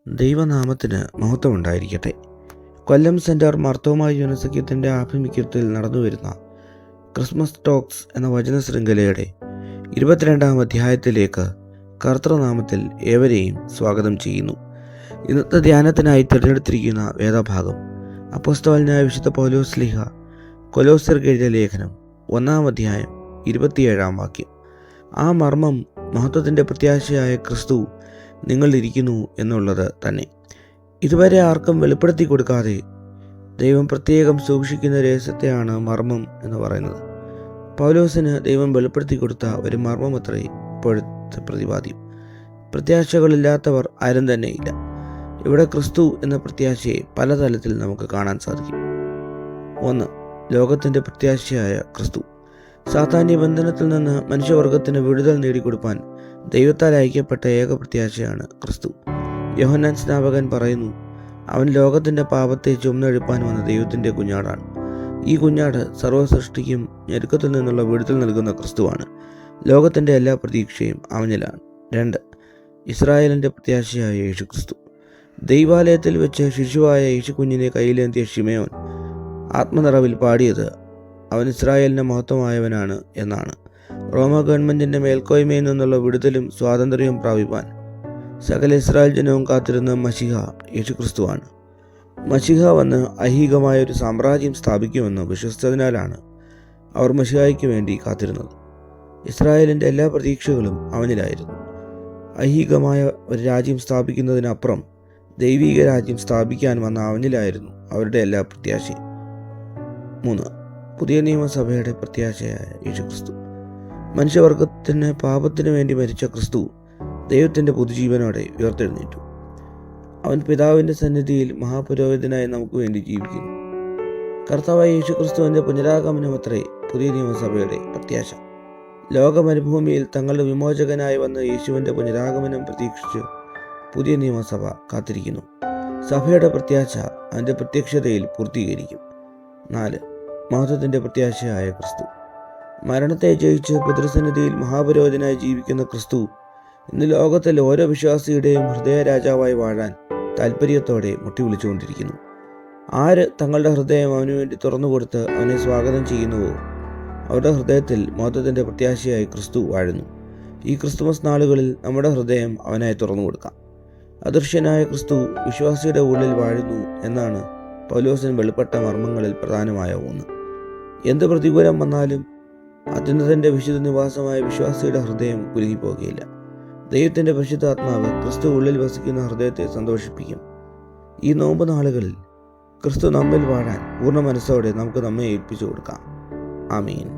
ദൈവനാമത്തിന് മഹത്വമുണ്ടായിരിക്കട്ടെ. കൊല്ലം സെൻറ്റർ മാർത്തോമാ യൂണിസഖ്യത്തിൻ്റെ ആഭിമുഖ്യത്തിൽ നടന്നുവരുന്ന ക്രിസ്മസ് ടോക്സ് എന്ന വചന ശൃംഖലയുടെ 22-ാം അധ്യായത്തിലേക്ക് കർത്തൃനാമത്തിൽ ഏവരെയും സ്വാഗതം ചെയ്യുന്നു. ഇന്നത്തെ ധ്യാനത്തിനായി തിരഞ്ഞെടുത്തിരിക്കുന്ന വേദഭാഗം അപ്പോസ്തലനായ വിശുദ്ധ പൗലോസ് ശ്ലീഹ കൊലോസ്യർക്ക് എഴുതിയ ലേഖനം 1-ാം അധ്യായം 27-ാം വാക്യം. ആ മർമ്മം മഹത്വത്തിൻ്റെ പ്രത്യാശയായ ക്രിസ്തു നിങ്ങളിരിക്കുന്നു എന്നുള്ളത് തന്നെ. ഇതുവരെ ആർക്കും വെളിപ്പെടുത്തി കൊടുക്കാതെ ദൈവം പ്രത്യേകം സൂക്ഷിക്കുന്ന രഹസ്യത്തെയാണ് മർമ്മം എന്ന് പറയുന്നത്. പൗലോസിന് ദൈവം വെളിപ്പെടുത്തി കൊടുത്ത ഒരു മർമ്മമത്രേ ഇപ്പോഴത്തെ പ്രതിപാദ്യം. പ്രത്യാശകളില്ലാത്തവർ ആരും തന്നെയില്ല. ഇവിടെ ക്രിസ്തു എന്ന പ്രത്യാശയെ പല തലത്തിൽ നമുക്ക് കാണാൻ സാധിക്കും. 1. ലോകത്തിൻ്റെ പ്രത്യാശയായ ക്രിസ്തു. സാത്താന്യ ബന്ധനത്തിൽ നിന്ന് മനുഷ്യവർഗത്തിന് വിടുതൽ നേടിക്കൊടുപ്പാൻ ദൈവത്താൽ അയക്കപ്പെട്ട ഏക പ്രത്യാശയാണ് ക്രിസ്തു. യോഹന്നാൻ സ്നാപകൻ പറയുന്നു, അവൻ ലോകത്തിൻ്റെ പാപത്തെ ചുമന്നെഴുപ്പാൻ വന്ന ദൈവത്തിൻ്റെ കുഞ്ഞാടാണ്. ഈ കുഞ്ഞാട് സർവ്വസൃഷ്ടിക്കും ഞെരുക്കത്തിൽ നിന്നുള്ള വിടുതൽ നൽകുന്ന ക്രിസ്തുവാണ്. ലോകത്തിൻ്റെ എല്ലാ പ്രതീക്ഷയും അവനിലാണ്. 2. ഇസ്രായേലിൻ്റെ പ്രത്യാശയായ യേശു ക്രിസ്തു. ദൈവാലയത്തിൽ വെച്ച് ശിശുവായ യേശു കുഞ്ഞിനെ കയ്യിലേന്തിയ ശിമയോൻ ആത്മനിറവിൽ പാടിയത് അവൻ ഇസ്രായേലിൻ്റെ മഹത്വമായവനാണ് എന്നാണ്. റോമ ഗവൺമെൻറ്റിൻ്റെ മേൽക്കോയ്മയിൽ നിന്നുള്ള വിടുതലും സ്വാതന്ത്ര്യവും പ്രാപിപ്പാൻ സകല ഇസ്രായേൽ ജനവും കാത്തിരുന്ന മശിഹ യേശുക്രിസ്തുവാണ്. മശിഹ വന്ന് ഐഹികമായ ഒരു സാമ്രാജ്യം സ്ഥാപിക്കുമെന്ന് വിശ്വസിച്ചതിനാലാണ് അവർ മശിഹായ്ക്ക് വേണ്ടി കാത്തിരുന്നത്. ഇസ്രായേലിൻ്റെ എല്ലാ പ്രതീക്ഷകളും അവനിലായിരുന്നു. ഐഹികമായ ഒരു രാജ്യം സ്ഥാപിക്കുന്നതിനപ്പുറം ദൈവിക രാജ്യം സ്ഥാപിക്കാൻ വന്ന അവനിലായിരുന്നു അവരുടെ എല്ലാ പ്രത്യാശയും. 3. പുതിയ നിയമസഭയുടെ പ്രത്യാശയായ യേശുക്രിസ്തു. മനുഷ്യവർഗത്തിന് പാപത്തിനു വേണ്ടി മരിച്ച ക്രിസ്തു ദൈവത്തിൻ്റെ പുതുജീവനോടെ ഉയർത്തെഴുന്നേറ്റു. അവൻ പിതാവിൻ്റെ സന്നിധിയിൽ മഹാപുരോഹിതനായി നമുക്ക് വേണ്ടി ജീവിക്കുന്നു. കർത്താവായ യേശുക്രിസ്തുവിൻ്റെ പുനരാഗമനമത്രേ പുതിയ നിയമസഭയുടെ പ്രത്യാശ. ലോകമരുഭൂമിയിൽ തങ്ങളുടെ വിമോചകനായി വന്ന യേശുവിൻ്റെ പുനരാഗമനം പ്രതീക്ഷിച്ച് പുതിയ നിയമസഭ കാത്തിരിക്കുന്നു. സഭയുടെ പ്രത്യാശ അവൻ്റെ പ്രത്യക്ഷതയിൽ പൂർത്തീകരിക്കും. 4. മഹത്വത്തിൻ്റെ പ്രത്യാശയായ ക്രിസ്തു. മരണത്തെ ജയിച്ച് പിതൃസന്നിധിയിൽ മഹാപുരോഹിതനായി ജീവിക്കുന്ന ക്രിസ്തു ഇന്ന് ലോകത്തിൽ ഓരോ വിശ്വാസിയുടെയും ഹൃദയ രാജാവായി വാഴാൻ താല്പര്യത്തോടെ മുട്ടിവിളിച്ചുകൊണ്ടിരിക്കുന്നു. ആര് തങ്ങളുടെ ഹൃദയം അവനു വേണ്ടി തുറന്നുകൊടുത്ത് അവനെ സ്വാഗതം ചെയ്യുന്നുവോ അവരുടെ ഹൃദയത്തിൽ മഹത്വത്തിൻ്റെ പ്രത്യാശയായി ക്രിസ്തു വാഴുന്നു. ഈ ക്രിസ്തുമസ് നാളുകളിൽ നമ്മുടെ ഹൃദയം അവനായി തുറന്നു കൊടുക്കാം. അദൃശ്യനായ ക്രിസ്തു വിശ്വാസിയുടെ ഉള്ളിൽ വാഴുന്നു എന്നാണ് പൗലോസിന് വെളിപ്പെട്ട മർമ്മങ്ങളിൽ പ്രധാനമായ ഒന്ന്. എന്ത് പ്രതികൂലം വന്നാലും അത്യുന്നതൻ്റെ വിശുദ്ധ നിവാസമായ വിശ്വാസിയുടെ ഹൃദയം കുലുങ്ങിപ്പോകുകയില്ല. ദൈവത്തിൻ്റെ പരിശുദ്ധാത്മാവ് ക്രിസ്തു ഉള്ളിൽ വസിക്കുന്ന ഹൃദയത്തെ സന്തോഷിപ്പിക്കും. ഈ നോമ്പ് നാളുകളിൽ ക്രിസ്തു നമ്മിൽ വാഴാൻ പൂർണ്ണ മനസ്സോടെ നമുക്ക് നമ്മെ ഏൽപ്പിച്ചു കൊടുക്കാം. ആമീൻ.